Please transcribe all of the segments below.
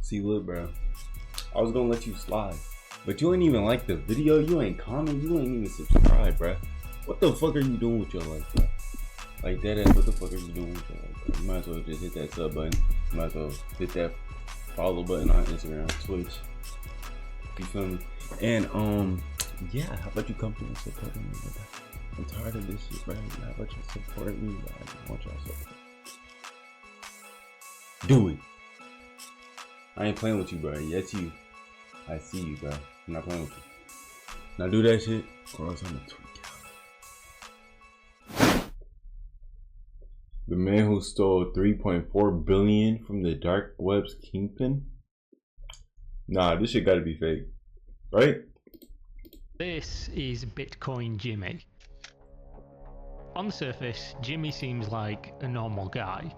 See, look, bro. I was gonna let you slide, but you ain't even like the video. You ain't comment. You ain't even subscribe, bro. What the fuck are you doing with your life, bro? Like that ass. What the fuck are you doing with your life, bro? You might as well just hit that sub button. You might as well hit that follow button on Instagram, Twitch. You feel me? And yeah. How about you come through and support me, bro? I'm tired of this shit, bro. How about you support me, bro? I just want y'all support. Do it. I ain't playing with you, bro. Yes, you. I see you, bro. I'm not playing with you. Now do that shit, or else I'm gonna tweak out. The man who stole 3.4 billion from the dark web's kingpin? Nah, this shit gotta be fake, right? This is Bitcoin Jimmy. On the surface, Jimmy seems like a normal guy.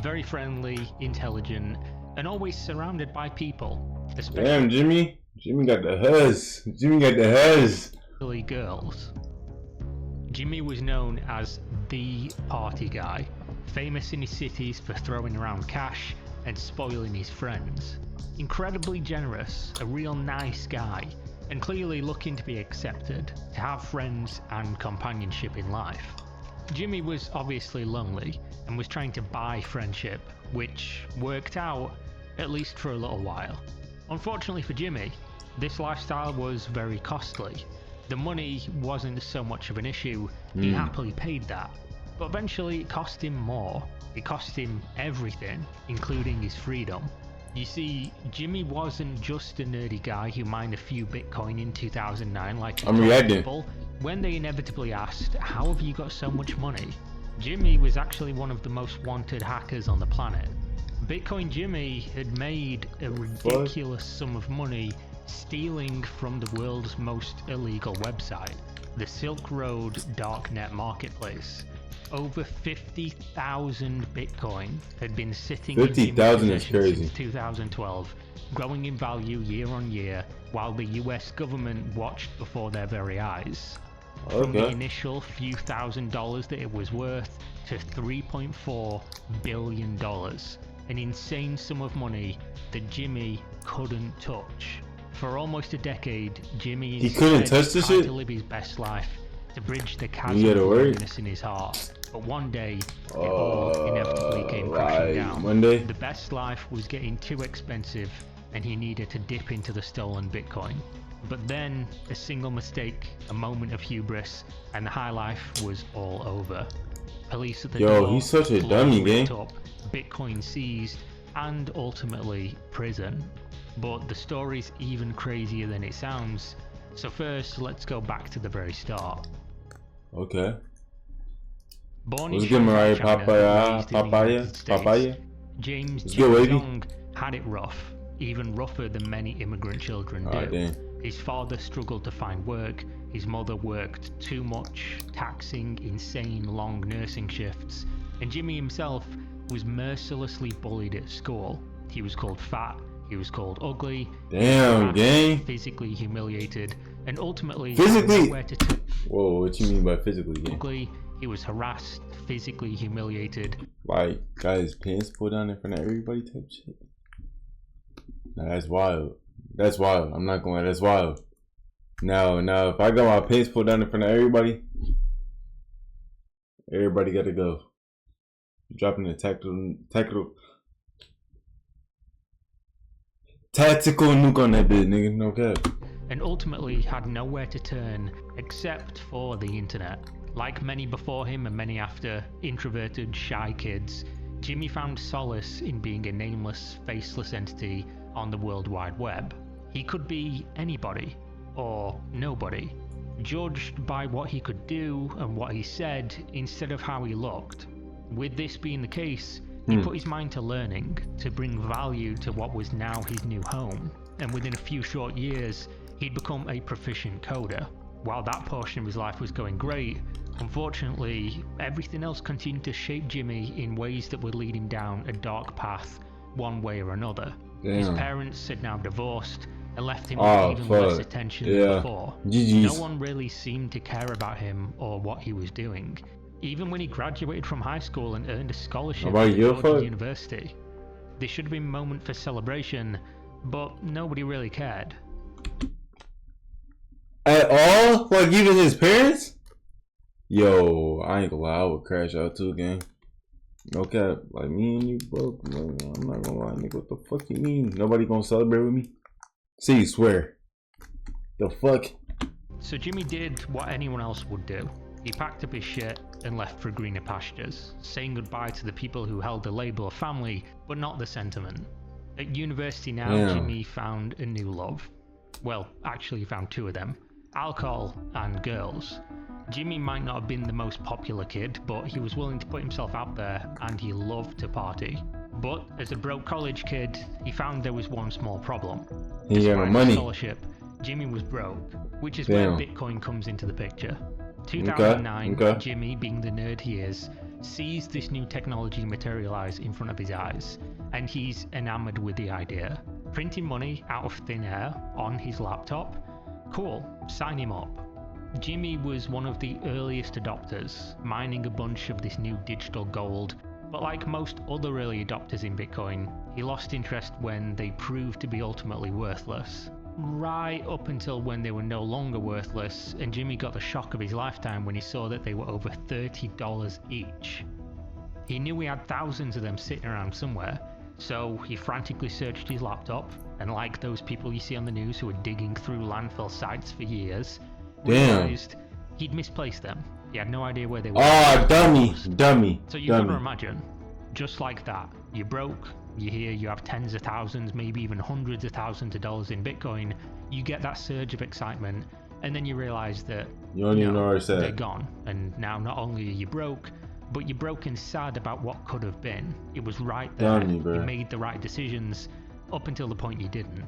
Very friendly, intelligent, and always surrounded by people. Especially damn, Jimmy. Jimmy got the huzz. Jimmy got the huzz. Girls. Jimmy was known as the party guy, famous in his cities for throwing around cash and spoiling his friends. Incredibly generous, a real nice guy, and clearly looking to be accepted, to have friends and companionship in life. Jimmy was obviously lonely and was trying to buy friendship, which worked out, at least for a little while. Unfortunately for Jimmy, this lifestyle was very costly. The money wasn't so much of an issue, he happily paid that. But eventually it cost him more. It cost him everything, including his freedom. You see, Jimmy wasn't just a nerdy guy who mined a few Bitcoin in 2009 like people. When they inevitably asked, how have you got so much money? Jimmy was actually one of the most wanted hackers on the planet. Bitcoin Jimmy had made a ridiculous sum of money stealing from the world's most illegal website, the Silk Road Darknet Marketplace. Over 50,000 Bitcoin had been sitting in Jimmy's possession since 2012, growing in value year on year, while the US government watched before their very eyes. From the initial few $1,000s that it was worth to $3.4 billion, an insane sum of money that Jimmy couldn't touch. For almost a decade, Jimmy instead tried to live his best life, to bridge the chasm of loneliness in his heart. But one day, it all inevitably came crashing down. The best life was getting too expensive, and he needed to dip into the stolen Bitcoin. But then, a single mistake, a moment of hubris, and the high life was all over. Police at the door, he's such a dummy, gang. Bitcoin seized, and ultimately prison. But the story's even crazier than it sounds. So first, let's go back to the very start. Okay. Born in Shanghai, China, papaya. James Zhang had it rough, even rougher than many immigrant children do. His father struggled to find work, his mother worked too much, taxing, insane long nursing shifts, and Jimmy himself was mercilessly bullied at school. He was called fat, he was called ugly, physically humiliated, and ultimately nowhere to turn. Whoa, what you mean by physically, gang? Ugly, he was harassed, physically humiliated. Like, got his pants pulled down in front of everybody type shit? Nah, that's wild. That's wild. I'm not going. That's wild. Now, if I got my pants pulled down in front of everybody gotta go. Dropping the tactical nuke on that bitch, nigga. No cap. And ultimately had nowhere to turn except for the internet. Like many before him and many after, introverted, shy kids, Jimmy found solace in being a nameless, faceless entity on the World Wide Web. He could be anybody, or nobody, judged by what he could do and what he said instead of how he looked. With this being the case, he put his mind to learning, to bring value to what was now his new home, and within a few short years, he'd become a proficient coder. While that portion of his life was going great, unfortunately, everything else continued to shape Jimmy in ways that would lead him down a dark path, one way or another. His parents had now divorced and left him with even less attention than before. No one really seemed to care about him or what he was doing. Even when he graduated from high school and earned a scholarship at Georgia University. This should have been a moment for celebration, but nobody really cared. At all? Like even his parents? Yo, I ain't gonna lie, I would crash out too, gang. No cap, like me and you broke. I'm not gonna lie, nigga. What the fuck you mean? Nobody gonna celebrate with me? See, swear. The fuck? So Jimmy did what anyone else would do. He packed up his shit and left for greener pastures, saying goodbye to the people who held the label of family, but not the sentiment. At university now, Jimmy found a new love. Well, actually he found two of them. Alcohol and girls. Jimmy might not have been the most popular kid, but he was willing to put himself out there and he loved to party. But as a broke college kid, he found there was one small problem. He had no money. Scholarship, Jimmy was broke, which is where Bitcoin comes into the picture. 2009, Jimmy, being the nerd he is, sees this new technology materialize in front of his eyes, and he's enamored with the idea. Printing money out of thin air on his laptop? Cool, sign him up. Jimmy was one of the earliest adopters, mining a bunch of this new digital gold, but like most other early adopters in Bitcoin, he lost interest when they proved to be ultimately worthless. Right up until when they were no longer worthless, and Jimmy got the shock of his lifetime when he saw that they were over $30 each. He knew he had thousands of them sitting around somewhere, so he frantically searched his laptop, and like those people you see on the news who are digging through landfill sites for years, realized he'd misplaced them. He had no idea where they were. Oh, dummy. So you gotta imagine, just like that, you're broke, you hear you have tens of thousands, maybe even hundreds of thousands of dollars in Bitcoin, you get that surge of excitement, and then you realize that you don't even know where it's at. They're gone, and now not only are you broke, but you're broke and sad about what could have been. It was right there, you made the right decisions, up until the point you didn't.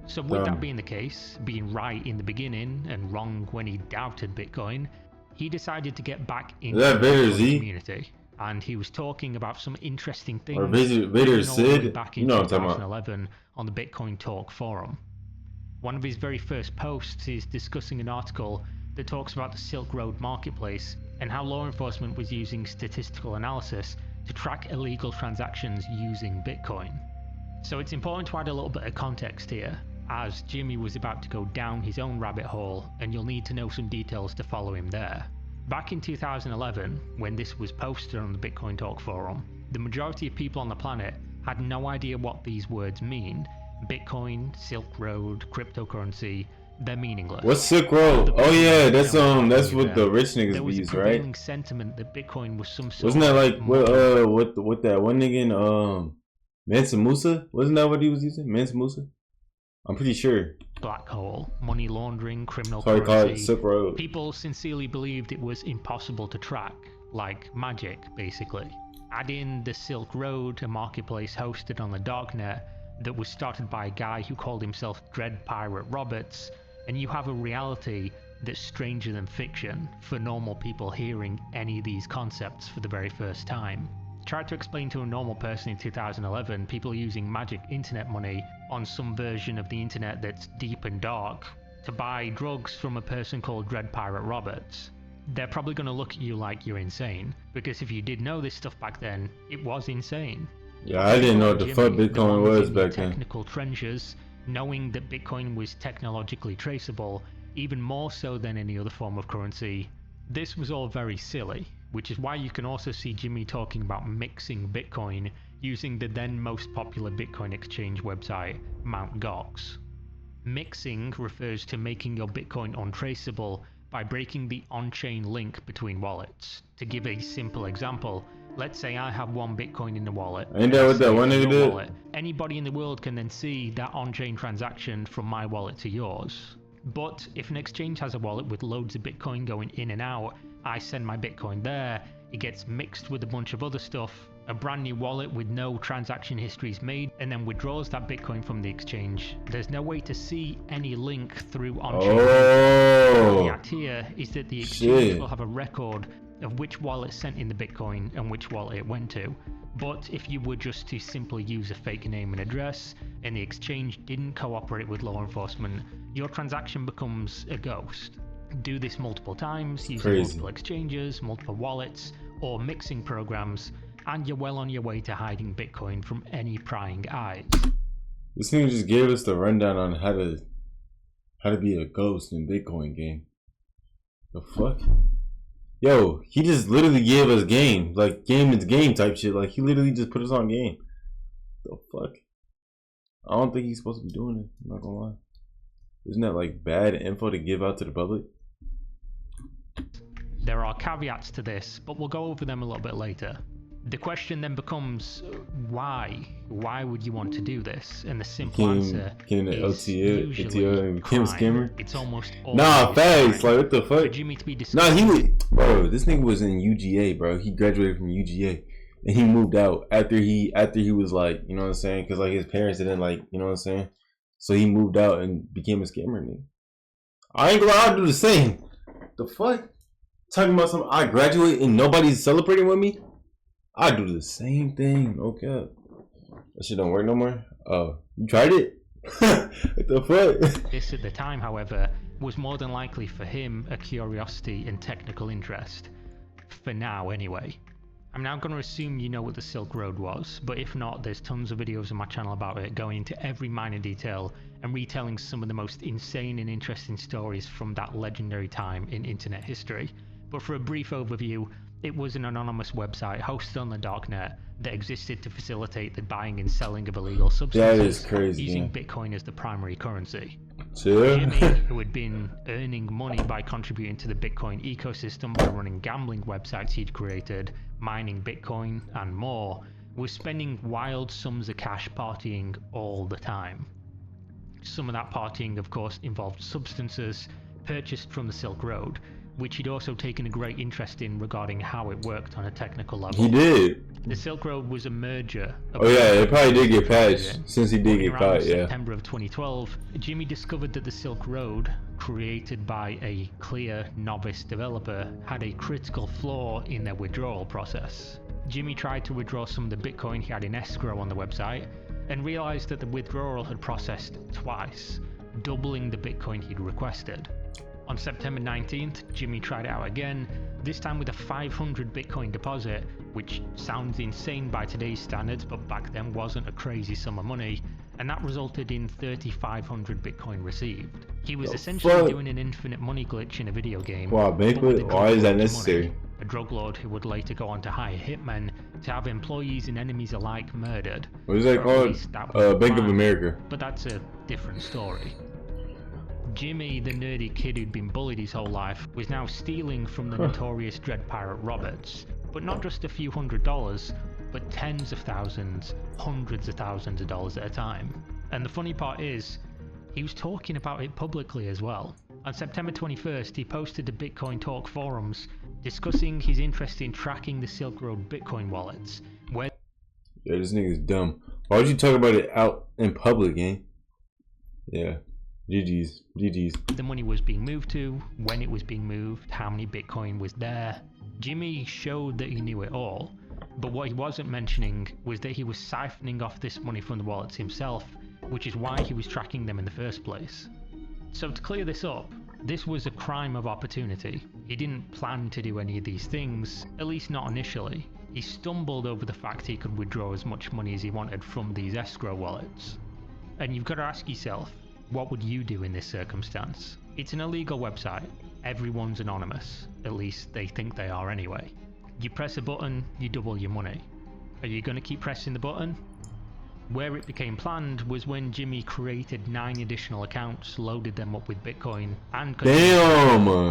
So with that being the case, being right in the beginning and wrong when he doubted Bitcoin, he decided to get back into the Bitcoin community. And he was talking about some interesting things back in 2011 on the Bitcoin Talk forum. One of his very first posts is discussing an article that talks about the Silk Road marketplace and how law enforcement was using statistical analysis to track illegal transactions using Bitcoin. So it's important to add a little bit of context here, as Jimmy was about to go down his own rabbit hole, and you'll need to know some details to follow him there. Back in 2011, when this was posted on the Bitcoin Talk forum, the majority of people on the planet had no idea what these words mean. Bitcoin, Silk Road, cryptocurrency, they're meaningless. What's Silk Road? Oh yeah, that's what the rich niggas use, right? There was a prevailing sentiment that Bitcoin was some sort Wasn't that like what that one nigga in Mansa Musa? Wasn't that what he was using? Mansa Musa? I'm pretty sure. Black hole, money laundering, criminal currency. Call it Silk Road. People sincerely believed it was impossible to track, like magic, basically. Add in the Silk Road, a marketplace hosted on the darknet that was started by a guy who called himself Dread Pirate Roberts, and you have a reality that's stranger than fiction for normal people hearing any of these concepts for the very first time. Tried to explain to a normal person in 2011 people using magic internet money on some version of the internet that's deep and dark to buy drugs from a person called Dread Pirate Roberts. They're probably going to look at you like you're insane, because if you did know this stuff back then, it was insane. Yeah, I didn't know what the fuck Bitcoin was back then. Technical trenches, knowing that Bitcoin was technologically traceable, even more so than any other form of currency, this was all very silly. Which is why you can also see Jimmy talking about mixing Bitcoin using the then most popular Bitcoin exchange website, Mt. Gox. Mixing refers to making your Bitcoin untraceable by breaking the on-chain link between wallets. To give a simple example, let's say I have one Bitcoin in the wallet. Ain't that what that one nigga did? Anybody in the world can then see that on-chain transaction from my wallet to yours. But if an exchange has a wallet with loads of Bitcoin going in and out, I send my Bitcoin there, it gets mixed with a bunch of other stuff, a brand new wallet with no transaction history is made, and then withdraws that Bitcoin from the exchange. There's no way to see any link through on-chain. The idea is that the exchange will have a record of which wallet sent in the Bitcoin and which wallet it went to. But if you were just to simply use a fake name and address, and the exchange didn't cooperate with law enforcement, your transaction becomes a ghost. Do this multiple times, using multiple exchanges, multiple wallets, or mixing programs, and you're well on your way to hiding Bitcoin from any prying eyes. This thing just gave us the rundown on how to be a ghost in Bitcoin game. The fuck? Yo, he just literally gave us game. Like, game is game type shit. Like, he literally just put us on game. The fuck? I don't think he's supposed to be doing it. I'm not gonna lie. Isn't that like bad info to give out to the public? There are caveats to this, but we'll go over them a little bit later. The question then becomes, why? Why would you want to do this? And the simple answer is usually crime. It's almost always facts. crime. Like, what the fuck? For Jimmy to be bro, this nigga was in UGA, bro. He graduated from UGA. And he moved out after he was like, you know what I'm saying? Because like his parents didn't like, you know what I'm saying? So he moved out and became a scammer, nigga. I ain't gonna lie, I'll do the same. The fuck? Talking about something, I graduate and nobody's celebrating with me? I do the same thing. Okay. That shit don't work no more? Oh, you tried it? What the fuck? This at the time, however, was more than likely for him a curiosity and technical interest. For now, anyway. I'm now going to assume you know what the Silk Road was, but if not, there's tons of videos on my channel about it, going into every minor detail and retelling some of the most insane and interesting stories from that legendary time in internet history. But for a brief overview, it was an anonymous website hosted on the darknet that existed to facilitate the buying and selling of illegal substances, that is crazy, using Bitcoin as the primary currency. Sure. Jimmy, who had been earning money by contributing to the Bitcoin ecosystem by running gambling websites he'd created, mining Bitcoin, and more, was spending wild sums of cash partying all the time. Some of that partying, of course, involved substances purchased from the Silk Road, which he'd also taken a great interest in regarding how it worked on a technical level. He did. The Silk Road was a merger of... Oh yeah, it probably did get patched since he did get caught, yeah. In September of 2012, Jimmy discovered that the Silk Road, created by a clear novice developer, had a critical flaw in their withdrawal process. Jimmy tried to withdraw some of the Bitcoin he had in escrow on the website, and realized that the withdrawal had processed twice, doubling the Bitcoin he'd requested. On September 19th, Jimmy tried it out again, this time with a 500 Bitcoin deposit, which sounds insane by today's standards, but back then wasn't a crazy sum of money, and that resulted in 3,500 Bitcoin received. He was essentially doing an infinite money glitch in a video game. Wow, Banquet? Why is that necessary? A drug lord who would later go on to hire hitmen to have employees and enemies alike murdered. What is that called? Bank of America. But that's a different story. Jimmy, the nerdy kid who'd been bullied his whole life, was now stealing from the notorious Dread Pirate Roberts. But not just a few $100s, but tens of thousands, hundreds of thousands of dollars at a time. And the funny part is, he was talking about it publicly as well. On September 21st, he posted to Bitcoin Talk forums discussing his interest in tracking the Silk Road Bitcoin wallets, where... Yeah, this nigga's dumb. Why would you talk about it out in public, eh? Yeah. GG's. the money was being moved to, when it was being moved, how many Bitcoin was there. Jimmy showed that he knew it all, but what he wasn't mentioning was that he was siphoning off this money from the wallets himself, which is why he was tracking them in the first place. So to clear this up, this was a crime of opportunity. He didn't plan to do any of these things, at least not initially. He stumbled over the fact he could withdraw as much money as he wanted from these escrow wallets. And you've got to ask yourself, what would you do in this circumstance? It's an illegal website. Everyone's anonymous. At least they think they are anyway. You press a button, you double your money. Are you going to keep pressing the button? Where it became planned was when Jimmy created 9 additional accounts, loaded them up with Bitcoin, and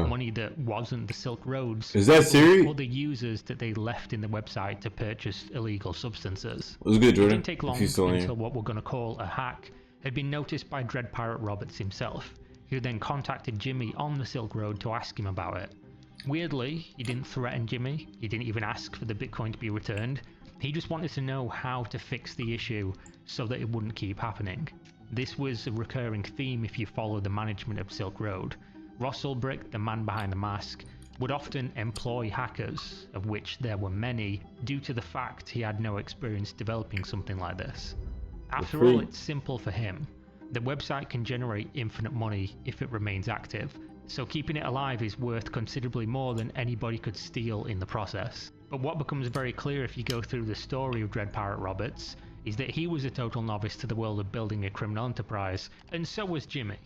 money that wasn't the Silk Road's. Is that serious? Other users that they left in the website to purchase illegal substances. It was good, Jordan. It didn't take long until what we're going to call a hack had been noticed by Dread Pirate Roberts himself, who then contacted Jimmy on the Silk Road to ask him about it. Weirdly, he didn't threaten Jimmy, he didn't even ask for the Bitcoin to be returned, he just wanted to know how to fix the issue so that it wouldn't keep happening. This was a recurring theme if you follow the management of Silk Road. Ross Ulbricht, the man behind the mask, would often employ hackers, of which there were many, due to the fact he had no experience developing something like this. After all, it's simple for him. The website can generate infinite money if it remains active, so keeping it alive is worth considerably more than anybody could steal in the process. But what becomes very clear if you go through the story of Dread Pirate Roberts is that he was a total novice to the world of building a criminal enterprise, and so was Jimmy.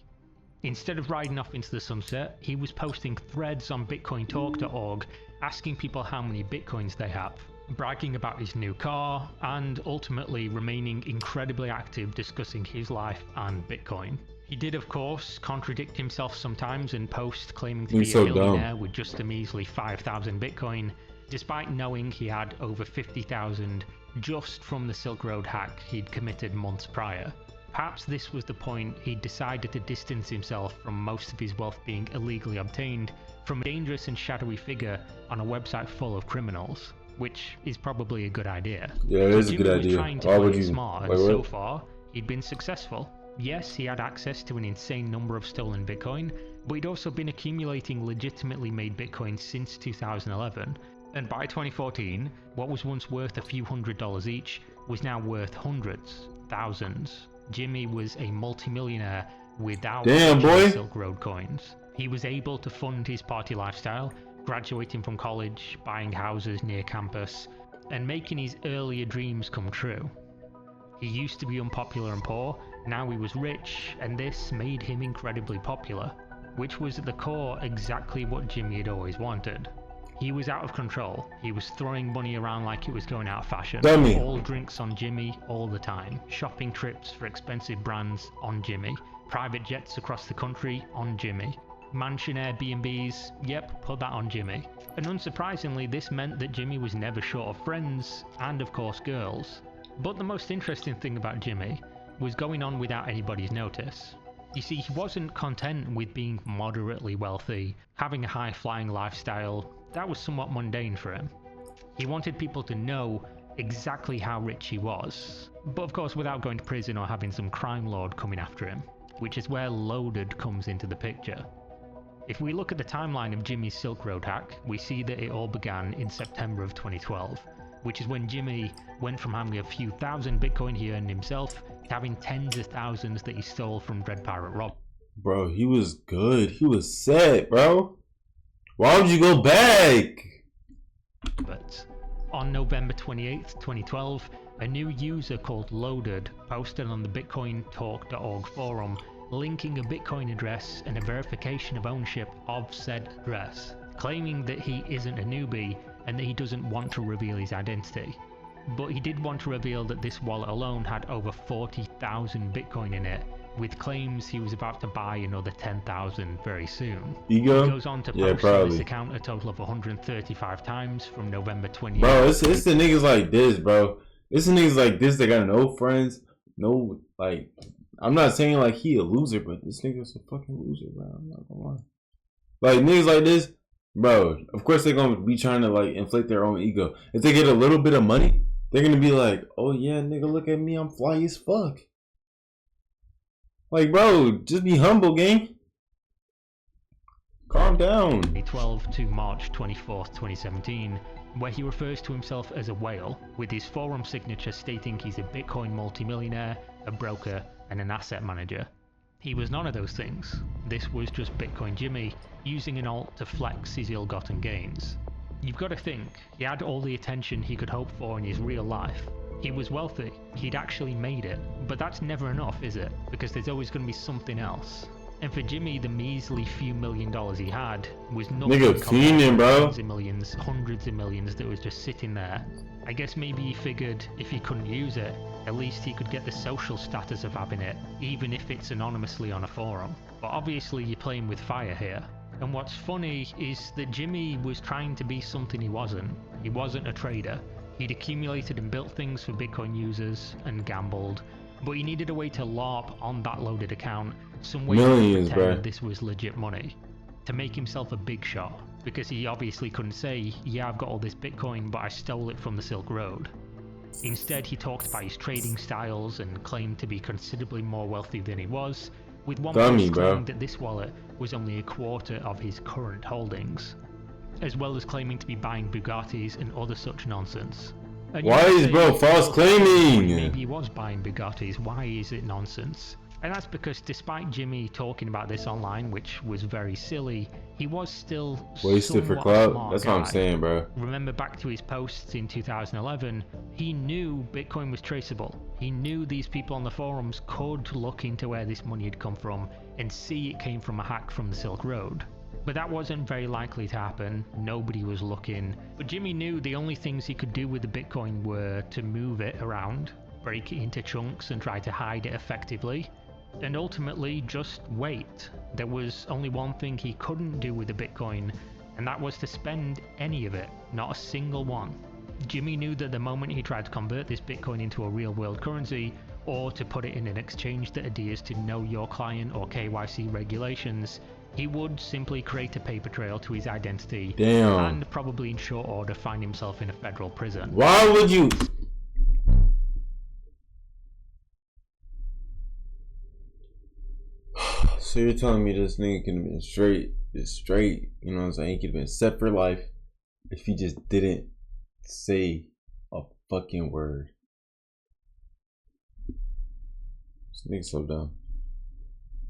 Instead of riding off into the sunset, he was posting threads on BitcoinTalk.org asking people how many bitcoins they have, bragging about his new car, and ultimately remaining incredibly active discussing his life and Bitcoin. He did, of course, contradict himself sometimes and post claiming to be a millionaire with just a measly 5,000 Bitcoin, despite knowing he had over 50,000 just from the Silk Road hack he'd committed months prior. Perhaps this was the point he'd decided to distance himself from most of his wealth being illegally obtained from a dangerous and shadowy figure on a website full of criminals, which is probably a good idea. Yeah, it is a good idea. Jimmy was trying to play it smart, and so far, he'd been successful. Yes, he had access to an insane number of stolen Bitcoin, but he'd also been accumulating legitimately made Bitcoin since 2011, and by 2014, what was once worth a few $100s each was now worth hundreds, thousands. Jimmy was a multimillionaire without Silk Road coins. He was able to fund his party lifestyle, graduating from college, buying houses near campus, and making his earlier dreams come true. He used to be unpopular and poor, now he was rich, and this made him incredibly popular, which was at the core exactly what Jimmy had always wanted. He was out of control. He was throwing money around like it was going out of fashion. All drinks on Jimmy all the time. Shopping trips for expensive brands on Jimmy. Private jets across the country on Jimmy. Mansion Airbnbs, yep, put that on Jimmy. And unsurprisingly, this meant that Jimmy was never short of friends, and of course girls. But the most interesting thing about Jimmy was going on without anybody's notice. You see, he wasn't content with being moderately wealthy, having a high-flying lifestyle. That was somewhat mundane for him. He wanted people to know exactly how rich he was, but of course without going to prison or having some crime lord coming after him, which is where Loaded comes into the picture. If we look at the timeline of Jimmy's Silk Road hack, we see that it all began in September of 2012, which is when Jimmy went from having a few thousand Bitcoin he earned himself to having tens of thousands that he stole from Dread Pirate Rob. Bro, he was good. He was set, bro. Why would you go back? But on November 28th, 2012, a new user called Loaded posted on the BitcoinTalk.org forum linking a Bitcoin address and a verification of ownership of said address, claiming that he isn't a newbie and that he doesn't want to reveal his identity. But he did want to reveal that this wallet alone had over 40,000 Bitcoin in it, with claims he was about to buy another 10,000 very soon. Ego? He goes on to post on this account a total of 135 times from November 28th. Bro, it's the niggas like this, bro. It's the niggas like this that got no friends, no, like, I'm not saying like he a loser, but this nigga's a fucking loser, bro. I'm not gonna lie. Like, niggas like this, bro, of course they're gonna be trying to like inflate their own ego. If they get a little bit of money, they're gonna be like, oh yeah, nigga, look at me, I'm fly as fuck. Like, bro, just be humble, gang. Calm down. 2012 to March 24th, 2017, where he refers to himself as a whale, with his forum signature stating he's a Bitcoin multimillionaire, a broker, and an asset manager. He was none of those things. This was just Bitcoin Jimmy, using an alt to flex his ill-gotten gains. You've got to think, he had all the attention he could hope for in his real life. He was wealthy, he'd actually made it, but that's never enough, is it? Because there's always going to be something else. And for Jimmy, the measly few $1 million he had was nothing compared to tens of millions, hundreds of millions that was just sitting there. I guess maybe he figured if he couldn't use it, at least he could get the social status of having it, even if it's anonymously on a forum. But obviously you're playing with fire here. And what's funny is that Jimmy was trying to be something he wasn't. He wasn't a trader. He'd accumulated and built things for Bitcoin users and gambled, but he needed a way to LARP on that Loaded account, some way to pretend this was legit money, to make himself a big shot, because he obviously couldn't say, yeah, I've got all this Bitcoin, but I stole it from the Silk Road. Instead, he talked about his trading styles and claimed to be considerably more wealthy than he was, with one post claiming that this wallet was only a quarter of his current holdings, as well as claiming to be buying Bugattis and other such nonsense. And why is bro false claiming? Maybe he was buying Bugattis, why is it nonsense? And that's because despite Jimmy talking about this online, which was very silly, he was still wasted for somewhat a clout. smart That's what I'm guy. saying, bro. Remember back to his posts in 2011, he knew Bitcoin was traceable. He knew these people on the forums could look into where this money had come from and see it came from a hack from the Silk Road. But that wasn't very likely to happen. Nobody was looking. But Jimmy knew the only things he could do with the Bitcoin were to move it around, break it into chunks and try to hide it effectively, and ultimately just wait. There was only one thing he couldn't do with the Bitcoin, and that was to spend any of it, not a single one. Jimmy knew that the moment he tried to convert this Bitcoin into a real world currency, or to put it in an exchange that adheres to Know Your Client or KYC regulations, he would simply create a paper trail to his identity. Damn. And probably in short order find himself in a federal prison. Why would you? So you're telling me this nigga could have been straight, you know what I'm saying? He could have been set for life if he just didn't say a fucking word. This nigga's so dumb.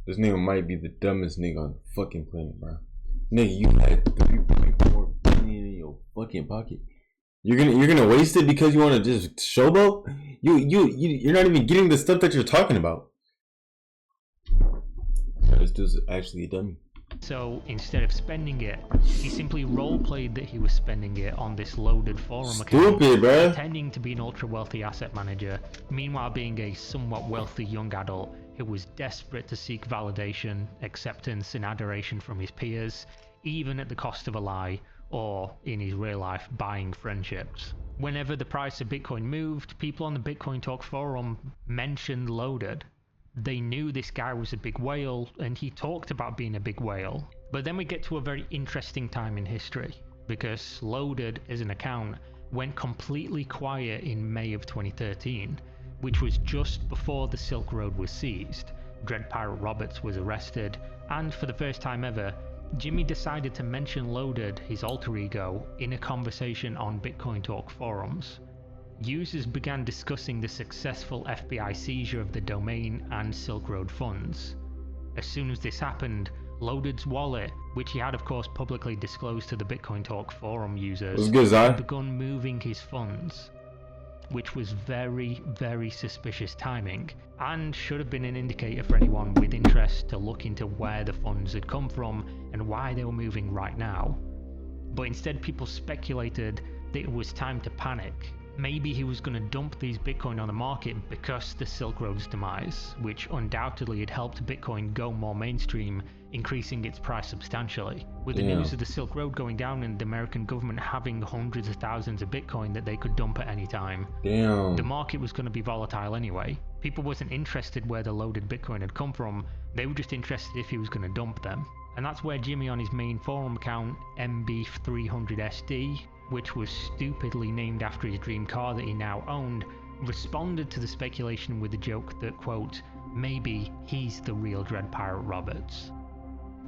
This nigga might be the dumbest nigga on the fucking planet, bro. Nigga, you had 3.4 billion in your fucking pocket. You're gonna waste it because you want to just showboat? You're not even getting the stuff that you're talking about. This dude's actually a dummy. So instead of spending it, he simply role-played that he was spending it on this loaded forum account, bruh. pretending to be an ultra-wealthy asset manager, meanwhile being a somewhat wealthy young adult who was desperate to seek validation, acceptance and adoration from his peers, even at the cost of a lie, or, in his real life, buying friendships. Whenever the price of Bitcoin moved, people on the Bitcoin Talk forum mentioned Loaded. They knew this guy was a big whale, and he talked about being a big whale. But then we get to a very interesting time in history, because Loaded as an account went completely quiet in May of 2013, which was just before the Silk Road was seized, Dread Pirate Roberts was arrested, and for the first time ever, Jimmy decided to mention Loaded, his alter ego, in a conversation on Bitcoin Talk forums. Users began discussing the successful FBI seizure of the domain and Silk Road funds. As soon as this happened, Loaded's wallet, which he had of course publicly disclosed to the Bitcoin Talk forum users, had begun moving his funds, which was very, very suspicious timing, and should have been an indicator for anyone with interest to look into where the funds had come from and why they were moving right now. But instead people speculated that it was time to panic. Maybe he was going to dump these Bitcoin on the market because the Silk Road's demise, which undoubtedly had helped Bitcoin go more mainstream, increasing its price substantially. With the news of the Silk Road going down and the American government having hundreds of thousands of Bitcoin that they could dump at any time, the market was going to be volatile anyway. People wasn't interested where the loaded Bitcoin had come from, they were just interested if he was going to dump them. And that's where Jimmy on his main forum account, MB300SD, which was stupidly named after his dream car that he now owned, responded to the speculation with the joke that, quote, maybe he's the real Dread Pirate Roberts.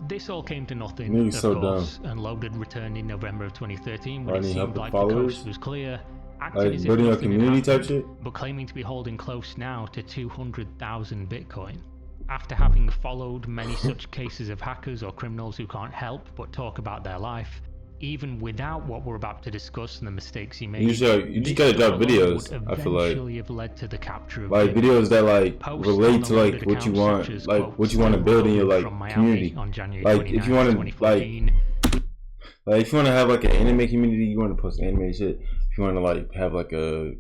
This all came to nothing, of course, and Loaded returned in November of 2013 when it seemed like the coast was clear, acting as if nothing had happened, but claiming to be holding close now to 200,000 Bitcoin. After having followed many such cases of hackers or criminals who can't help but talk about their life, even without what we're about to discuss and the mistakes he made, you just gotta drop videos. I feel like have led to the capture of videos that relate to what you want, what you want to build in your community. If you want to if you want to have an anime community, you want to post anime shit. If you want to have a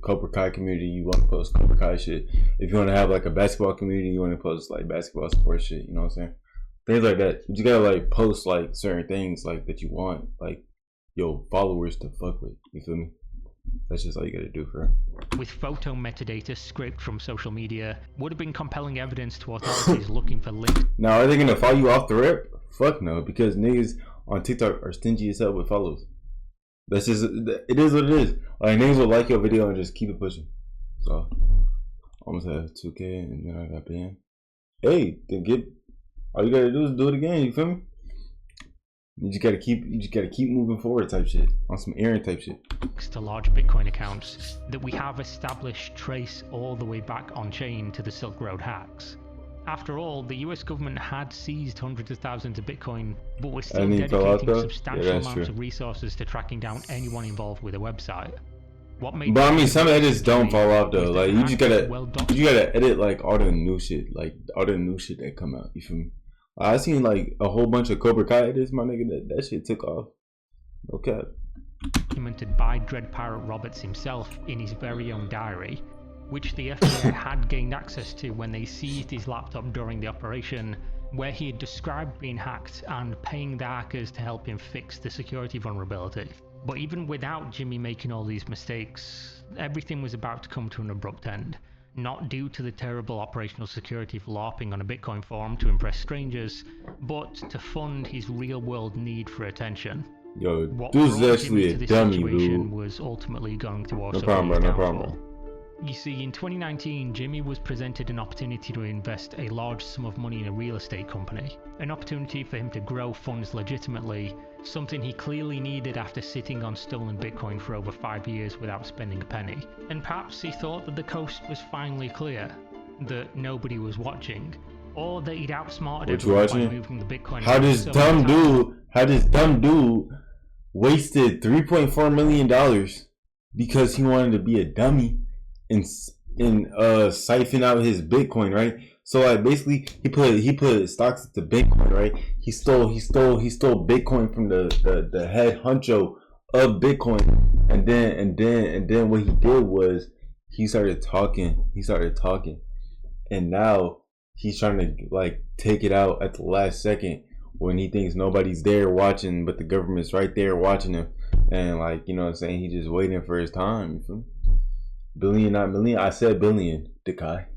Cobra Kai community, you want to post Cobra Kai shit. If you want to have a basketball community, you want to post basketball sports shit. You know what I'm saying? Things like that. You gotta post certain things that you want your followers to fuck with. You feel me? That's just all you gotta do for her. With photo metadata scraped from social media, would have been compelling evidence to authorities looking for links. Now, are they gonna follow you off the rip? Fuck no, because niggas on TikTok are stingy as hell with follows. That's just, it is what it is. Niggas will like your video and just keep it pushing. So, almost have 2K and then I got banned. Hey, then all you gotta do is do it again, you feel me? You just gotta keep moving forward type shit. On some Aaron type shit. To large Bitcoin accounts that we have established trace all the way back on chain to the Silk Road hacks. After all, the US government had seized hundreds of thousands of Bitcoin, but was still And he fell out dedicating though? substantial Yeah, that's amounts true. of resources to tracking down anyone involved with the website. What made But I mean, some edits Jimmy don't fall off though. was that Like you just hackers gotta, well you gotta edit like all the new shit, like all the new shit that come out. You feel me? I seen like a whole bunch of Cobra Kai edits, my nigga. That shit took off. Okay. documented by Dread Pirate Roberts himself in his very own diary, which the FBI had gained access to when they seized his laptop during the operation, where he had described being hacked and paying the hackers to help him fix the security vulnerability. But even without Jimmy making all these mistakes, everything was about to come to an abrupt end. Not due to the terrible operational security of LARPing on a Bitcoin forum to impress strangers, but to fund his real-world need for attention. Yo, What dude's brought actually Jimmy a to this dummy, situation dude. was ultimately going to also No problem, be his bro. No downfall. problem. You see, in 2019, Jimmy was presented an opportunity to invest a large sum of money in a real estate company. An opportunity for him to grow funds legitimately, something he clearly needed after sitting on stolen Bitcoin for over 5 years without spending a penny. And perhaps he thought that the coast was finally clear, that nobody was watching, or that he'd outsmarted What you everyone by watching? moving the Bitcoin How around this so dumb many times. dude wasted $3.4 million because he wanted to be a dummy and siphon out his Bitcoin, right? So like basically he put stocks into Bitcoin, right? He stole Bitcoin from the head honcho of Bitcoin, and then what he did was he started talking, and now he's trying to like take it out at the last second when he thinks nobody's there watching, but the government's right there watching him, and like, you know what I'm saying, he's just waiting for his time. You feel me? Billion, not million. I said billion, Dekai.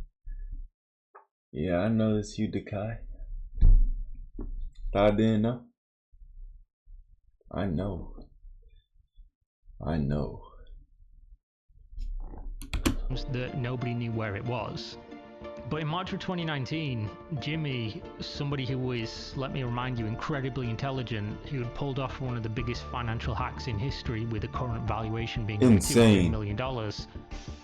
Yeah, I know it's you, Dekai. Thought I didn't know. I know. That nobody knew where it was. But in March of 2019, Jimmy, somebody who is, let me remind you, incredibly intelligent, who had pulled off one of the biggest financial hacks in history with the current valuation being insane $200 million,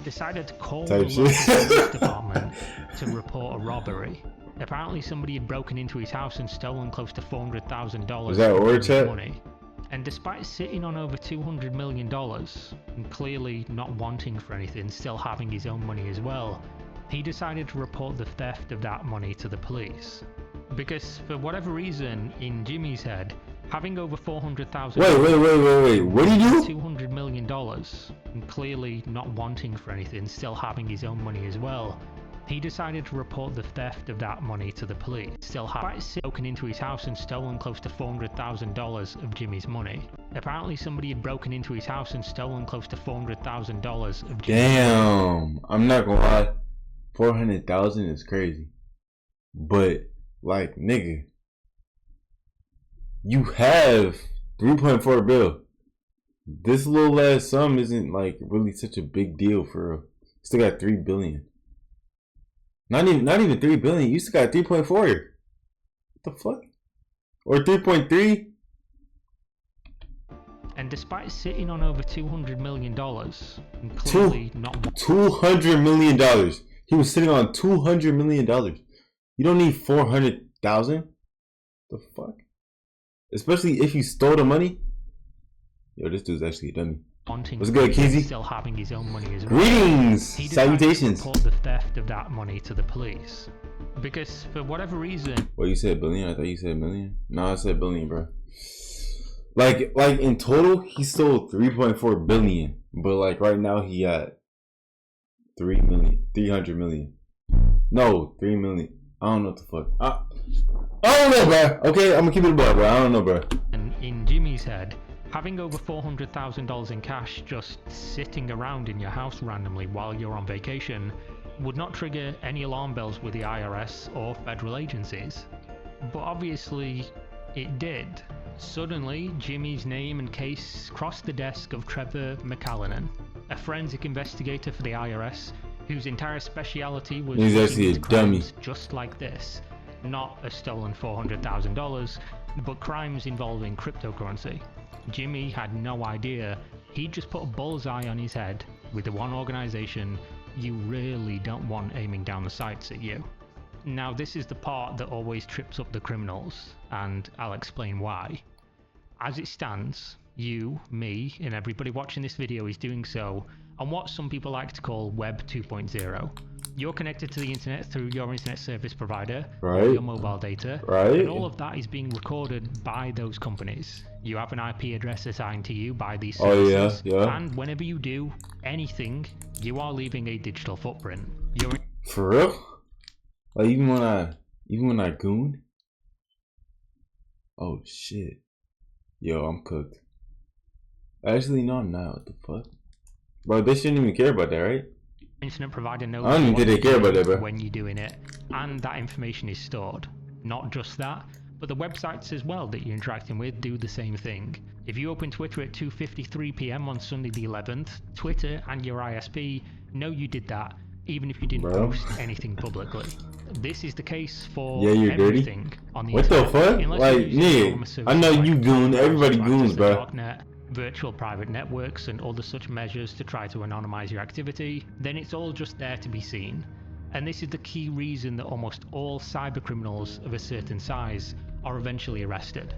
decided to call type the local shit. police department to report a robbery. Apparently somebody had broken into his house and stolen close to $400,000 Was that of word his chat? money. And despite sitting on over $200 million, and clearly not wanting for anything, still having his own money as well, he decided to report the theft of that money to the police. Because for whatever reason, in Jimmy's head, having over $400,000 Wait. What did you do? $200 million, and clearly not wanting for anything, still having his own money as well, he decided to report the theft of that money to the police. Still having broken into his house and stolen close to $400,000 of Jimmy's money. Apparently somebody had broken into his house and stolen close to $400,000 of Jimmy's money. Damn, I'm not gonna lie. 400,000 is crazy. But like, nigga, you have 3.4 bill. This little ass sum isn't like really such a big deal for real. Still got 3 billion. Not even 3 billion. You still got 3.4. What the fuck? Or 3.3? And despite sitting on over $200 million, and clearly not $200 million. He was sitting on $200 million. You don't need 400,000. The fuck? Especially if you stole the money. Yo, this dude's actually a dummy. What's good, Kizzy? Still having his own money as well. Greetings! He decided Salutations! to report the theft of that money to the police. Because for whatever reason... What, you said billion? I thought you said million. No, I said billion, bro. Like in total, he stole 3.4 billion. But like right now, he got 300 million. No, 3 million. I don't know what the fuck. I don't know, bro. Okay, I'm gonna keep it above, bro. I don't know, bro. And in Jimmy's head, having over $400,000 in cash just sitting around in your house randomly while you're on vacation would not trigger any alarm bells with the IRS or federal agencies. But obviously, it did. Suddenly, Jimmy's name and case crossed the desk of Trevor McAllennan, a forensic investigator for the IRS, whose entire speciality was He's actually a into dummy. crimes just like this. Not a stolen $400,000, but crimes involving cryptocurrency. Jimmy had no idea. He'd just put a bullseye on his head with the one organization you really don't want aiming down the sights at you. Now, this is the part that always trips up the criminals, and I'll explain why. As it stands, you, me, and everybody watching this video is doing so on what some people like to call Web 2.0. You're connected to the internet through your internet service provider, or your mobile data, and all of that is being recorded by those companies. You have an IP address assigned to you by these services, and whenever you do anything, you are leaving a digital footprint. For real? Like even when I goon? Oh shit. Yo, I'm cooked. Actually, no, I'm not. What the fuck? Bro, they shouldn't even care about that, right? Internet provider knows I don't even think they care about that, bro. When you're doing it, and that information is stored. Not just that, but the websites as well that you're interacting with do the same thing. If you open Twitter at 2:53 PM on Sunday the 11th, Twitter and your ISP know you did that, even if you didn't post anything publicly. This is the case for everything on the internet. What the fuck? Like, nigga, I know you goon. Everybody goons, bro. Darknet, virtual private networks, and other such measures to try to anonymize your activity, then it's all just there to be seen. And this is the key reason that almost all cybercriminals of a certain size are eventually arrested.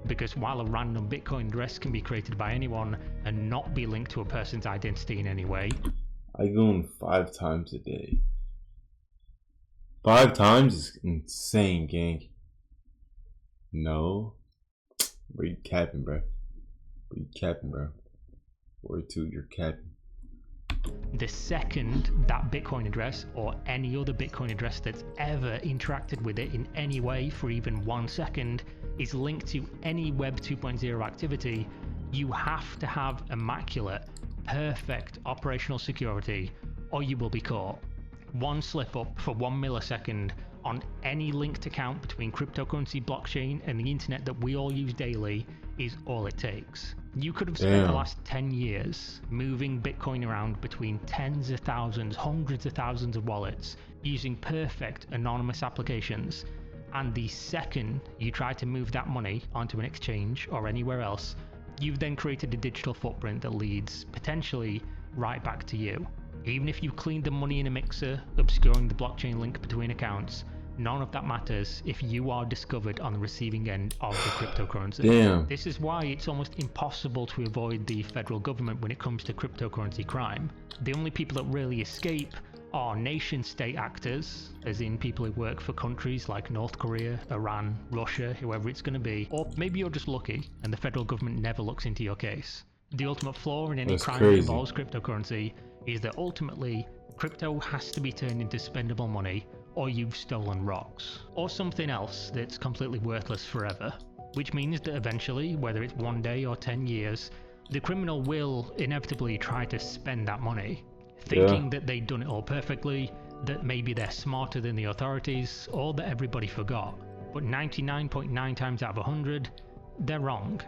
Because while a random Bitcoin address can be created by anyone and not be linked to a person's identity in any way, I goon 5 times a day. 5 times is insane, gang. No. Where you capping, bro? Where you capping, bro? Word 2, you're capping. The second that Bitcoin address or any other Bitcoin address that's ever interacted with it in any way for even 1 second is linked to any Web 2.0 activity, you have to have immaculate, perfect operational security or you will be caught. One slip up for 1 millisecond on any linked account between cryptocurrency, blockchain, and the internet that we all use daily is all it takes. You could have spent the last 10 years moving Bitcoin around between tens of thousands, hundreds of thousands of wallets using perfect anonymous applications, and the second you try to move that money onto an exchange or anywhere else, you've then created a digital footprint that leads potentially right back to you. Even if you cleaned the money in a mixer, obscuring the blockchain link between accounts, none of that matters if you are discovered on the receiving end of the cryptocurrency. Damn. This is why it's almost impossible to avoid the federal government when it comes to cryptocurrency crime. The only people that really escape are nation-state actors, as in people who work for countries like North Korea, Iran, Russia, whoever it's going to be, or maybe you're just lucky and the federal government never looks into your case. The ultimate flaw in any crime that involves cryptocurrency is that ultimately crypto has to be turned into spendable money, or you've stolen rocks, or something else that's completely worthless forever. Which means that eventually, whether it's 1 day or 10 years, the criminal will inevitably try to spend that money, thinking that they've done it all perfectly, that maybe they're smarter than the authorities, or that everybody forgot. But 99.9 times out of 100, they're wrong.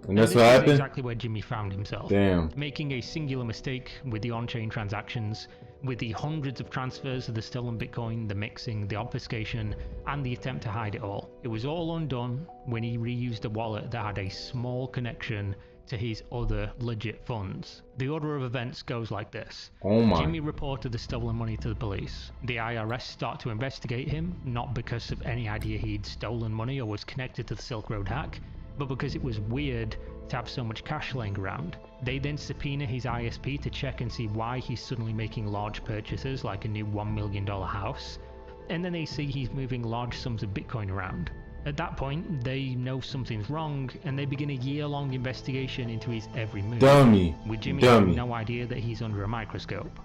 And that's what happened? Exactly where Jimmy found himself. Damn. Making a singular mistake with the on-chain transactions, with the hundreds of transfers of the stolen Bitcoin, the mixing, the obfuscation, and the attempt to hide it all. It was all undone when he reused a wallet that had a small connection to his other legit funds. The order of events goes like this. Jimmy reported the stolen money to the police. The IRS start to investigate him, not because of any idea he'd stolen money or was connected to the Silk Road hack, but because it was weird to have so much cash laying around. They then subpoena his ISP to check and see why he's suddenly making large purchases like a new $1 million house, and then they see he's moving large sums of Bitcoin around. At that point, they know something's wrong, and they begin a year-long investigation into his every move, with Jimmy having no idea that he's under a microscope.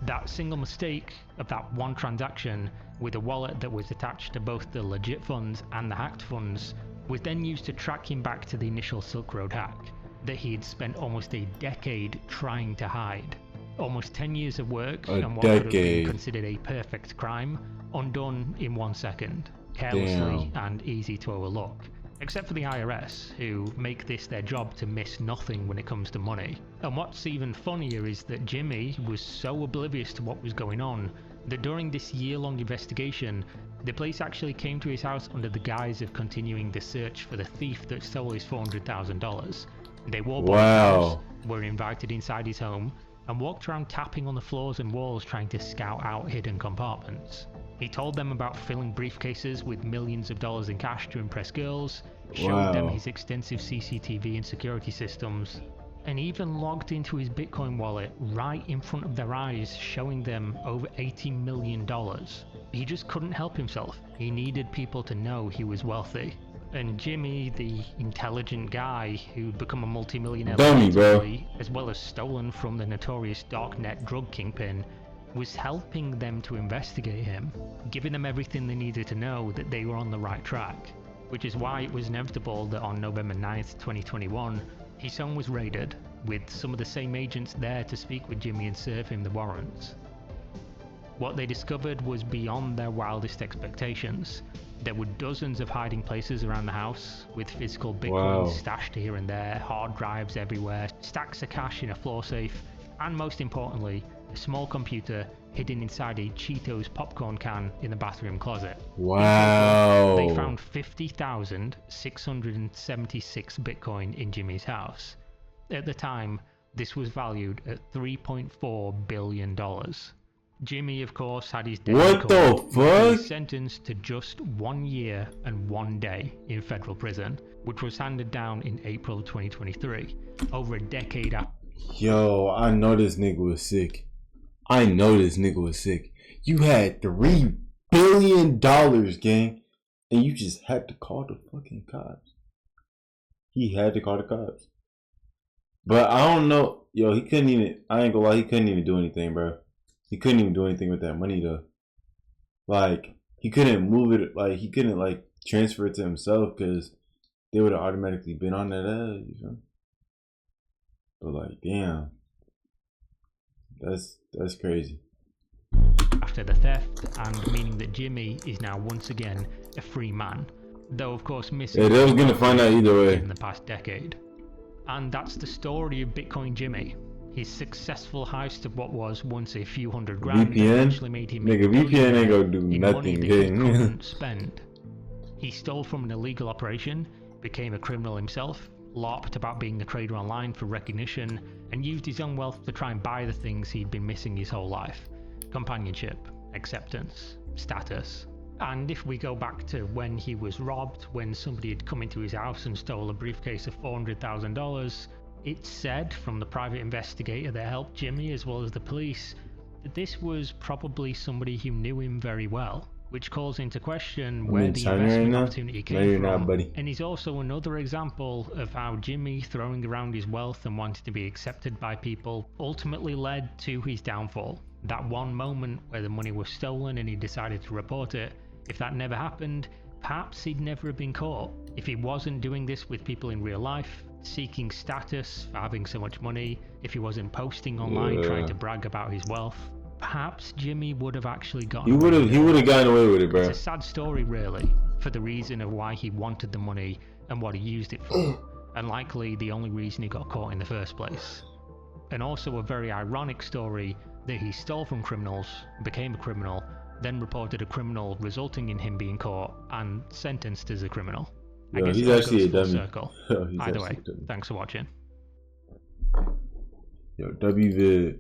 That single mistake of that one transaction with a wallet that was attached to both the legit funds and the hacked funds was then used to track him back to the initial Silk Road hack that he had spent almost a decade trying to hide. Almost 10 years of work on what could have been considered a perfect crime, undone in 1 second, carelessly and easy to overlook. Except for the IRS, who make this their job to miss nothing when it comes to money. And what's even funnier is that Jimmy was so oblivious to what was going on that during this year-long investigation, the police actually came to his house under the guise of continuing the search for the thief that stole his $400,000. They wore bodyguards, were invited inside his home, and walked around tapping on the floors and walls trying to scout out hidden compartments. He told them about filling briefcases with millions of dollars in cash to impress girls, showed them his extensive CCTV and security systems, and even logged into his Bitcoin wallet right in front of their eyes, showing them over $80 million. He just couldn't help himself. He needed people to know he was wealthy. And Jimmy, the intelligent guy who'd become a multimillionaire later, as well as stolen from the notorious darknet drug kingpin, was helping them to investigate him, giving them everything they needed to know that they were on the right track. Which is why it was inevitable that on November 9th, 2021, his home was raided, with some of the same agents there to speak with Jimmy and serve him the warrants. What they discovered was beyond their wildest expectations. There were dozens of hiding places around the house, with physical Bitcoins stashed here and there, hard drives everywhere, stacks of cash in a floor safe, and most importantly, a small computer hidden inside a Cheetos popcorn can in the bathroom closet. Wow. They found 50,676 Bitcoin in Jimmy's house. At the time, this was valued at $3.4 billion. Jimmy, of course, had his day in court. He was sentenced to just 1 year and 1 day in federal prison, which was handed down in April 2023, over a decade after. Yo, I know this nigga was sick. You had $3 billion, gang, and you just had to call the fucking cops. He had to call the cops. But I don't know. Yo, he couldn't even, I ain't gonna lie, he couldn't even do anything, bro. He couldn't even do anything with that money, though. Like, he couldn't move it, like, he couldn't, like, transfer it to himself, because they would have automatically been on that ass, you know? But, like, damn. That's crazy. After the theft, and meaning that Jimmy is now once again a free man. Though, of course, missing... Yeah, they was gonna find out either way. ...in the past decade. And that's the story of Bitcoin Jimmy. His successful heist of what was once a few $100 grand eventually made him VPN ain't gonna do nothing. He couldn't spend. He stole from an illegal operation, became a criminal himself, LARPed about being a trader online for recognition, and used his own wealth to try and buy the things he'd been missing his whole life: companionship, acceptance, status. And if we go back to when he was robbed, when somebody had come into his house and stole a briefcase of $400,000, it's said from the private investigator that helped Jimmy as well as the police that this was probably somebody who knew him very well, which calls into question where the investment opportunity came from, and is also another example of how Jimmy throwing around his wealth and wanting to be accepted by people ultimately led to his downfall. That one moment where the money was stolen and he decided to report it, if that never happened, perhaps he'd never have been caught. If he wasn't doing this with people in real life, seeking status for having so much money, if he wasn't posting online trying to brag about his wealth, perhaps Jimmy would have actually gotten away. He would have gotten away with it, bro. It's a sad story, really, for the reason of why he wanted the money and what he used it for, and likely the only reason he got caught in the first place. And also a very ironic story that he stole from criminals, became a criminal, then reported a criminal, resulting in him being caught and sentenced as a criminal. I guess he's actually a dummy. Circle. Either way, thanks for watching. Yo, WVid.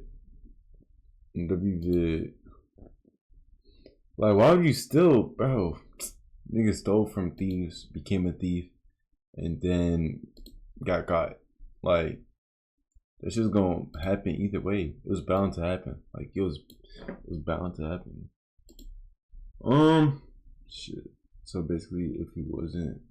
Like, why would you steal, bro? Nigga stole from thieves, became a thief, and then got caught. Like, that's just gonna happen either way. It was bound to happen. Like, it was bound to happen. Shit. So basically, if he wasn't